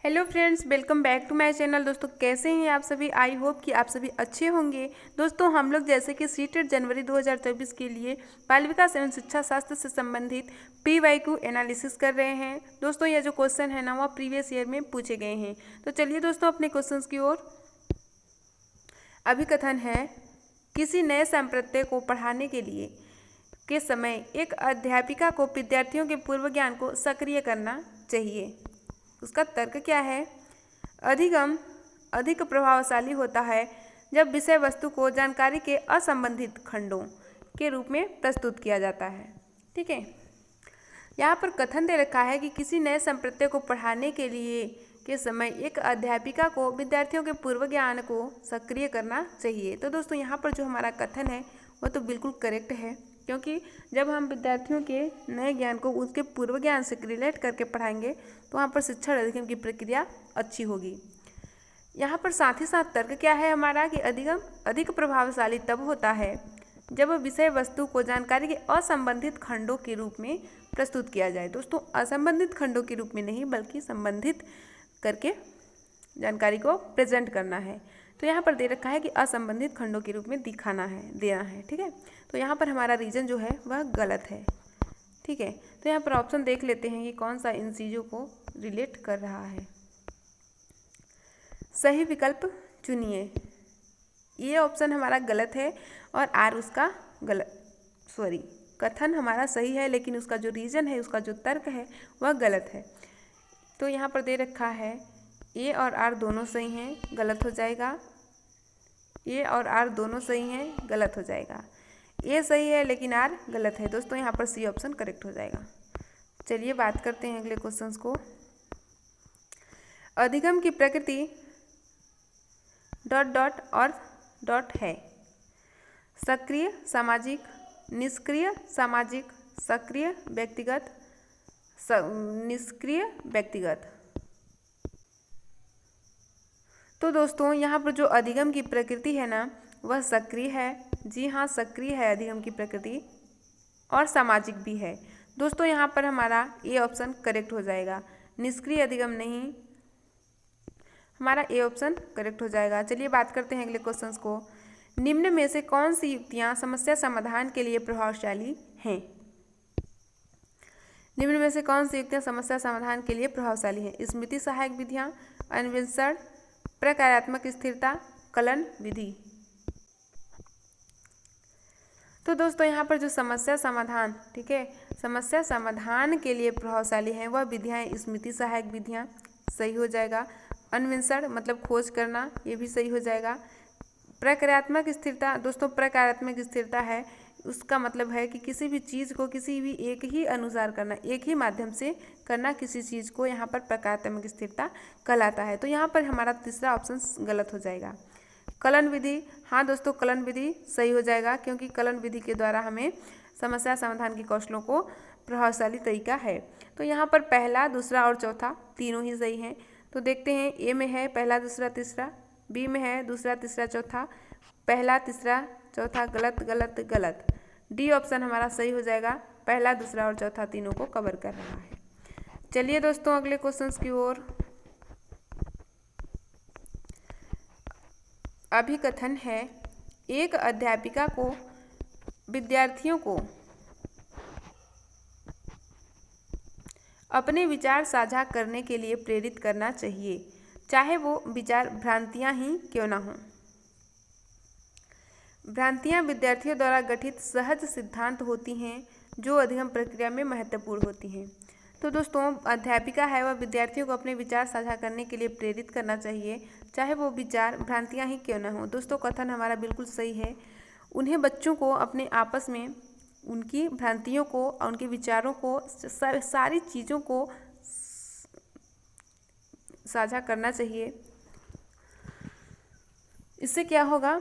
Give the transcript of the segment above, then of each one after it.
Hello friends, welcome back to my channel. दोस्तों कैसे हैं आप सभी। आई होप कि आप सभी अच्छे होंगे। दोस्तों हम लोग जैसे कि सीटेट जनवरी 2024 के लिए बाल विकास एवं शिक्षा शास्त्र से संबंधित PYQ एनालिसिस कर रहे हैं। दोस्तों ये जो क्वेश्चन है ना वह प्रीवियस ईयर में पूछे गए हैं। तो चलिए दोस्तों अपने क्वेश्चन की ओर। अभिकथन है, किसी नए संप्रत्यय को पढ़ाने के समय एक अध्यापिका को विद्यार्थियों के पूर्व ज्ञान को सक्रिय करना चाहिए। उसका तर्क क्या है। अधिगम अधिक प्रभावशाली होता है जब विषय वस्तु को जानकारी के असंबंधित खंडों के रूप में प्रस्तुत किया जाता है। ठीक है, यहाँ पर कथन दे रखा है कि किसी नए संप्रत्यय को पढ़ाने के समय एक अध्यापिका को विद्यार्थियों के पूर्व ज्ञान को सक्रिय करना चाहिए। तो दोस्तों यहाँ पर जो हमारा कथन है वो तो बिल्कुल करेक्ट है, क्योंकि जब हम विद्यार्थियों के नए ज्ञान को उसके पूर्व ज्ञान से रिलेट करके पढ़ाएंगे तो वहाँ पर शिक्षण अधिगम की प्रक्रिया अच्छी होगी। यहाँ पर साथ ही साथ तर्क क्या है हमारा कि अधिगम अधिक प्रभावशाली तब होता है जब विषय वस्तु को जानकारी के असंबंधित खंडों के रूप में प्रस्तुत किया जाए। दोस्तों असंबंधित खंडों के रूप में नहीं बल्कि संबंधित करके जानकारी को प्रेजेंट करना है। तो यहाँ पर दे रखा है कि असंबंधित खंडों के रूप में दिखाना है, देना है। ठीक है, तो यहाँ पर हमारा रीजन जो है वह गलत है। ठीक है, तो यहाँ पर ऑप्शन देख लेते हैं कि कौन सा इन चीज़ों को रिलेट कर रहा है। सही विकल्प चुनिए। ये ऑप्शन हमारा गलत है और आर उसका कथन हमारा सही है, लेकिन उसका जो रीजन है, उसका जो तर्क है वह गलत है। तो यहाँ पर दे रखा है ए और आर दोनों सही हैं, गलत हो जाएगा। ए और आर दोनों सही हैं, गलत हो जाएगा। ए सही है लेकिन आर गलत है। दोस्तों यहाँ पर सी ऑप्शन करेक्ट हो जाएगा। चलिए बात करते हैं अगले क्वेश्चंस को। अधिगम की प्रकृति डॉट डॉट और डॉट है। सक्रिय सामाजिक, निष्क्रिय सामाजिक, सक्रिय व्यक्तिगत, निष्क्रिय व्यक्तिगत। तो दोस्तों यहाँ पर जो अधिगम की प्रकृति है ना वह सक्रिय है। जी हाँ, सक्रिय है अधिगम की प्रकृति और सामाजिक भी है। दोस्तों यहाँ पर हमारा ए ऑप्शन करेक्ट हो जाएगा। निष्क्रिय अधिगम नहीं, हमारा ए ऑप्शन करेक्ट हो जाएगा। चलिए बात करते हैं अगले क्वेश्चंस को। निम्न में से कौन सी युक्तियाँ समस्या समाधान के लिए प्रभावशाली हैं। निम्न में से कौन सी युक्तियाँ समस्या समाधान के लिए प्रभावशाली हैं। स्मृति सहायक विधियाँ, अन्वेषण, प्रकार्यात्मक स्थिरता, कलन विधि। तो दोस्तों यहाँ पर जो समस्या समाधान, ठीक है, समस्या समाधान के लिए प्रभावशाली हैं वह विधियाँ स्मृति सहायक विधियाँ, सही हो जाएगा। अन्वेषण मतलब खोज करना, ये भी सही हो जाएगा। प्रकार्यात्मक स्थिरता, दोस्तों प्रकार्यात्मक स्थिरता है उसका मतलब है कि किसी भी चीज़ को किसी भी एक ही अनुसार करना, एक ही माध्यम से करना किसी चीज़ को, यहाँ पर प्रकार्यात्मक स्थिरता कहलाता है। तो यहाँ पर हमारा तीसरा ऑप्शन गलत हो जाएगा। कलन विधि, हाँ दोस्तों कलन विधि सही हो जाएगा, क्योंकि कलन विधि के द्वारा हमें समस्या समाधान के कौशलों को प्रभावशाली तरीका है। तो यहाँ पर पहला, दूसरा और चौथा तीनों ही सही हैं। तो देखते हैं, ए में है पहला दूसरा तीसरा, बी में है दूसरा तीसरा चौथा, पहला तीसरा चौथा गलत गलत गलत। डी ऑप्शन हमारा सही हो जाएगा, पहला दूसरा और चौथा तीनों को कवर कर रहा है। चलिए दोस्तों अगले क्वेश्चंस की ओर। अभिकथन है, एक अध्यापिका को विद्यार्थियों को अपने विचार साझा करने के लिए प्रेरित करना चाहिए, चाहे वो विचार भ्रांतियां ही क्यों ना हों। भ्रांतियां विद्यार्थियों द्वारा गठित सहज सिद्धांत होती हैं जो अधिगम प्रक्रिया में महत्वपूर्ण होती हैं। तो दोस्तों अध्यापिका है वह विद्यार्थियों को अपने विचार साझा करने के लिए प्रेरित करना चाहिए, चाहे वो विचार भ्रांतियां ही क्यों ना हो। दोस्तों कथन हमारा बिल्कुल सही है। उन्हें बच्चों को अपने आपस में उनकी भ्रांतियों को और उनके विचारों को, सारी चीज़ों को साझा करना चाहिए। इससे क्या होगा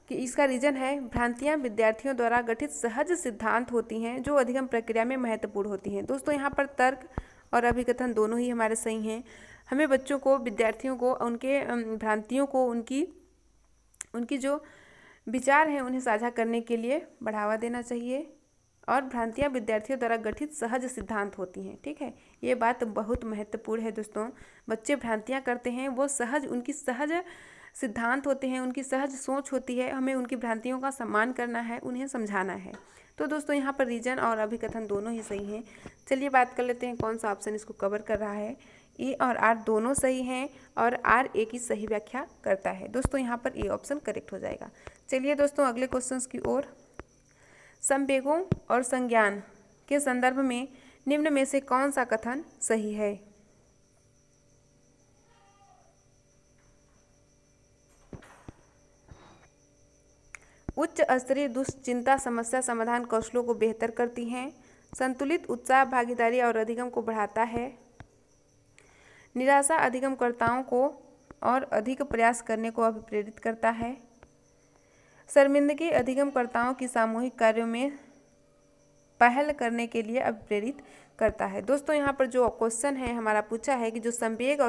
कि इसका रीजन है, भ्रांतियां विद्यार्थियों द्वारा गठित सहज सिद्धांत होती हैं जो अधिगम प्रक्रिया में महत्वपूर्ण होती हैं। दोस्तों यहाँ पर तर्क और अभिकथन दोनों ही हमारे सही हैं। हमें बच्चों को, विद्यार्थियों को उनके भ्रांतियों को, उनकी जो विचार हैं उन्हें साझा करने के लिए बढ़ावा देना चाहिए। और भ्रांतियाँ विद्यार्थियों द्वारा गठित सहज सिद्धांत होती हैं। ठीक है, ये बात बहुत महत्वपूर्ण है दोस्तों। बच्चे भ्रांतियाँ करते हैं, वो सहज, उनकी सहज सिद्धांत होते हैं, उनकी सहज सोच होती है। हमें उनकी भ्रांतियों का सम्मान करना है, उन्हें समझाना है। तो दोस्तों यहाँ पर रीजन और अभिकथन दोनों ही सही हैं। चलिए बात कर लेते हैं कौन सा ऑप्शन इसको कवर कर रहा है। ए और आर दोनों सही हैं और आर ए की सही व्याख्या करता है। दोस्तों यहाँ पर ए ऑप्शन करेक्ट हो जाएगा। चलिए दोस्तों अगले क्वेश्चन की ओर। संवेगों और संज्ञान के संदर्भ में निम्न में से कौन सा कथन सही है? उच्च स्तरीय दुश्चिंता समस्या समाधान कौशलों को बेहतर करती हैं। संतुलित उत्साह भागीदारी और अधिगम को बढ़ाता है। निराशा अधिगमकर्ताओं को और अधिक प्रयास करने को अभिप्रेरित करता है। शर्मिंदगी अधिगमकर्ताओं की सामूहिक कार्यों में पहल करने के लिए अभिप्रेरित करता है। दोस्तों यहाँ पर जो क्वेश्चन है हमारा पूछा है कि जो संवेग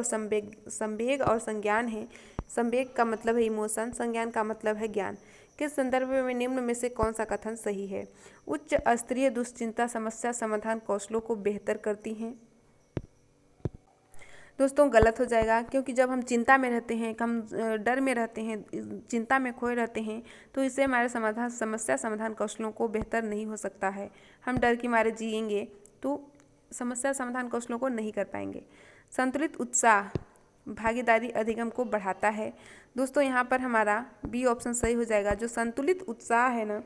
और संज्ञान है, संवेग का मतलब है इमोशन, संज्ञान का मतलब है ज्ञान, के संदर्भ में निम्न में से कौन सा कथन सही है? उच्च स्तरीय दुश्चिंता समस्या समाधान कौशलों को बेहतर करती हैं। दोस्तों गलत हो जाएगा, क्योंकि जब हम चिंता में रहते हैं, हम डर में रहते हैं, चिंता में खोए रहते हैं, तो इससे हमारे समस्या समाधान कौशलों को बेहतर नहीं हो सकता है। हम डर के मारे जिएंगे तो समस्या समाधान कौशलों को नहीं कर पाएंगे। संतुलित उत्साह भागीदारी अधिगम को बढ़ाता है। दोस्तों यहाँ पर हमारा बी ऑप्शन सही हो जाएगा। जो संतुलित उत्साह है ना,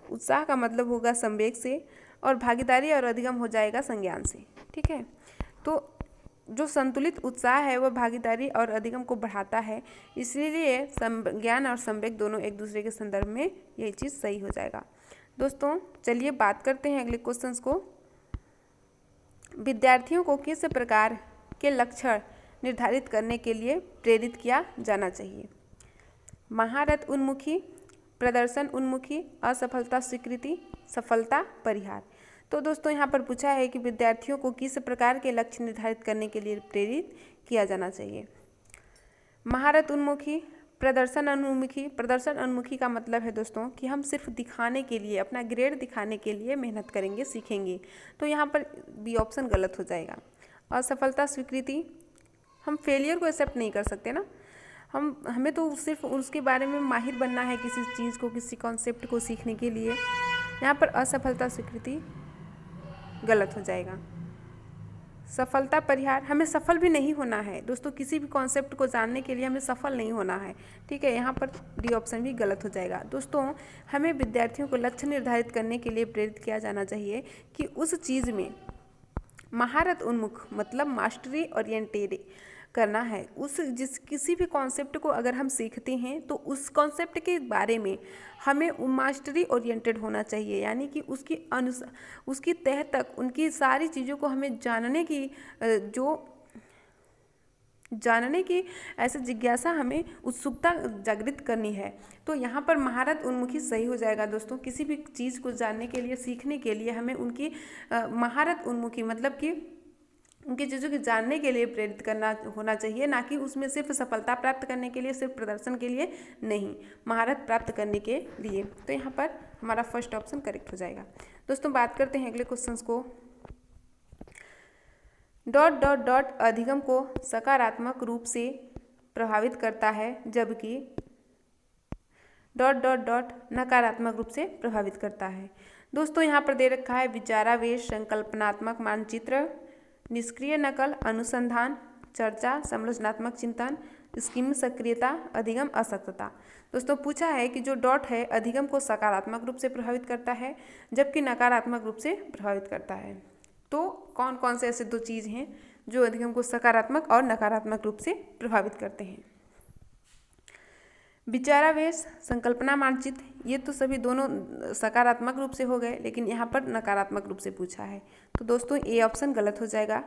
उत्साह का मतलब होगा संवेग से, और भागीदारी और अधिगम हो जाएगा संज्ञान से। ठीक है, तो जो संतुलित उत्साह है वह भागीदारी और अधिगम को बढ़ाता है, इसलिए संज्ञान और संवेग दोनों एक दूसरे के संदर्भ में यही चीज़ सही हो जाएगा। दोस्तों चलिए बात करते हैं अगले क्वेश्चंस को। विद्यार्थियों को किस प्रकार के लक्षण निर्धारित करने के लिए प्रेरित किया जाना चाहिए? महारत उन्मुखी, प्रदर्शन उन्मुखी, असफलता स्वीकृति, सफलता परिहार। तो दोस्तों यहाँ पर पूछा है कि विद्यार्थियों को किस प्रकार के लक्ष्य निर्धारित करने के लिए प्रेरित किया जाना चाहिए? महारत उन्मुखी, प्रदर्शन उन्मुखी। प्रदर्शन उन्मुखी का मतलब है दोस्तों कि हम सिर्फ दिखाने के लिए, अपना ग्रेड दिखाने के लिए मेहनत करेंगे, सीखेंगे, तो यहाँ पर बी ऑप्शन गलत हो जाएगा। असफलता स्वीकृति, हम फेलियर को एक्सेप्ट नहीं कर सकते ना, हमें तो सिर्फ उसके बारे में माहिर बनना है, किसी चीज़ को, किसी कॉन्सेप्ट को सीखने के लिए। यहाँ पर असफलता स्वीकृति गलत हो जाएगा। सफलता परिहार, हमें सफल भी नहीं होना है दोस्तों, किसी भी कॉन्सेप्ट को जानने के लिए हमें सफल नहीं होना है। ठीक है, यहाँ पर डी ऑप्शन भी गलत हो जाएगा। दोस्तों हमें विद्यार्थियों को लक्ष्य निर्धारित करने के लिए प्रेरित किया जाना चाहिए कि उस चीज़ में महारत उन्मुख मतलब मास्टरी ओरिएंटेड करना है। किसी भी कॉन्सेप्ट को अगर हम सीखते हैं तो उस कॉन्सेप्ट के बारे में हमें मास्टरी ओरिएंटेड होना चाहिए, यानी कि उसकी तह तक उनकी सारी चीज़ों को हमें जानने की ऐसे जिज्ञासा, हमें उत्सुकता जागृत करनी है। तो यहाँ पर महारत उन्मुखी सही हो जाएगा दोस्तों। किसी भी चीज़ को जानने के लिए, सीखने के लिए हमें उनकी महारत उन्मुखी मतलब कि उनकी चीज़ों की जानने के लिए प्रेरित करना होना चाहिए, ना कि उसमें सिर्फ सफलता प्राप्त करने के लिए, सिर्फ प्रदर्शन के लिए नहीं, महारत प्राप्त करने के लिए। तो यहाँ पर हमारा फर्स्ट ऑप्शन करेक्ट हो जाएगा। दोस्तों बात करते हैं अगले क्वेश्चंस को। डॉट डॉट डॉट अधिगम को सकारात्मक रूप से प्रभावित करता है, जबकि डॉट डॉट डॉट नकारात्मक रूप से प्रभावित करता है। दोस्तों यहाँ पर दे रखा है विचारावेश, संकल्पनात्मक मानचित्र, निष्क्रिय नकल, अनुसंधान, चर्चा, समालोचनात्मक चिंतन, स्कीम सक्रियता, अधिगम असक्तता। दोस्तों पूछा है कि जो डॉट है अधिगम को सकारात्मक रूप से प्रभावित करता है, जबकि नकारात्मक रूप से प्रभावित करता है। तो कौन कौन से ऐसे दो चीज़ हैं जो अधिगम को सकारात्मक और नकारात्मक रूप से प्रभावित करते हैं? विचारावेश, संकल्पना मानचित्र, ये तो सभी दोनों सकारात्मक रूप से हो गए, लेकिन यहाँ पर नकारात्मक रूप से पूछा है, तो दोस्तों ए ऑप्शन गलत हो जाएगा।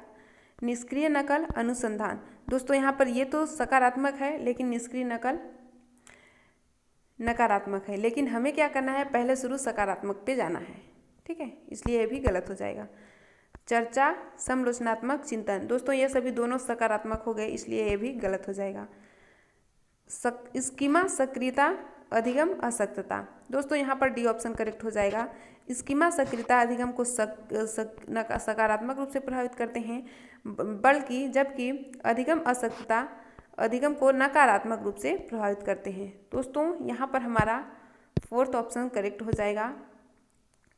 निष्क्रिय नकल, अनुसंधान, दोस्तों यहाँ पर ये तो सकारात्मक है, लेकिन निष्क्रिय नकल नकारात्मक है, लेकिन हमें क्या करना है, पहले शुरू सकारात्मक पे जाना है। ठीक है, इसलिए ये भी गलत हो जाएगा। चर्चा, समालोचनात्मक चिंतन, दोस्तों ये सभी दोनों सकारात्मक हो गए, इसलिए ये भी गलत हो जाएगा। स्कीमा सक्रियता अधिगम असक्तता। दोस्तों यहाँ पर डी ऑप्शन करेक्ट हो जाएगा। स्कीमा सक्रियता अधिगम को सकारात्मक रूप से प्रभावित करते हैं, बल्कि जबकि अधिगम असक्तता अधिगम को नकारात्मक रूप से प्रभावित करते हैं। दोस्तों यहाँ पर हमारा फोर्थ ऑप्शन करेक्ट हो जाएगा।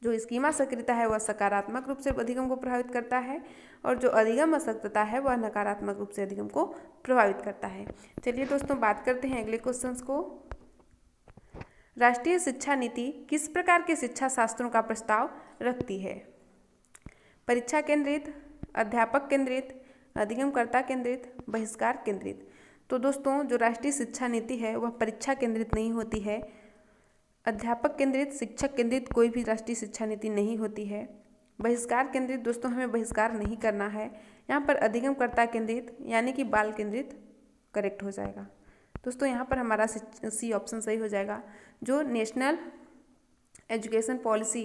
जो स्कीमा सक्रियता है वह सकारात्मक रूप से अधिगम को प्रभावित करता है और जो अधिगम असक्तता है वह नकारात्मक रूप से अधिगम को प्रभावित करता है। चलिए दोस्तों बात करते हैं अगले क्वेश्चंस को। राष्ट्रीय शिक्षा नीति किस प्रकार के शिक्षा शास्त्रों का प्रस्ताव रखती है? परीक्षा केंद्रित, अध्यापक केंद्रित, अधिगमकर्ता केंद्रित, बहिष्कार केंद्रित। तो दोस्तों जो राष्ट्रीय शिक्षा नीति है वह परीक्षा केंद्रित नहीं होती है। अध्यापक केंद्रित, शिक्षक केंद्रित कोई भी राष्ट्रीय शिक्षा नीति नहीं होती है। बहिष्कार केंद्रित दोस्तों हमें बहिष्कार नहीं करना है। यहाँ पर अधिगमकर्ता केंद्रित यानी कि बाल केंद्रित करेक्ट हो जाएगा। दोस्तों यहाँ पर हमारा सी ऑप्शन सही हो जाएगा। जो नेशनल एजुकेशन पॉलिसी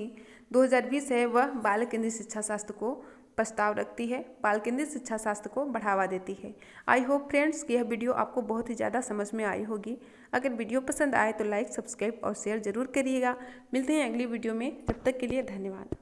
2020 है वह बाल केंद्रित शिक्षा शास्त्र को प्रस्ताव रखती है, बाल केंद्रित शिक्षा शास्त्र को बढ़ावा देती है। आई होप फ्रेंड्स कि यह वीडियो आपको बहुत ही ज़्यादा समझ में आई होगी। अगर वीडियो पसंद आए तो लाइक, सब्सक्राइब और शेयर जरूर करिएगा। मिलते हैं अगली वीडियो में, तब तक के लिए धन्यवाद।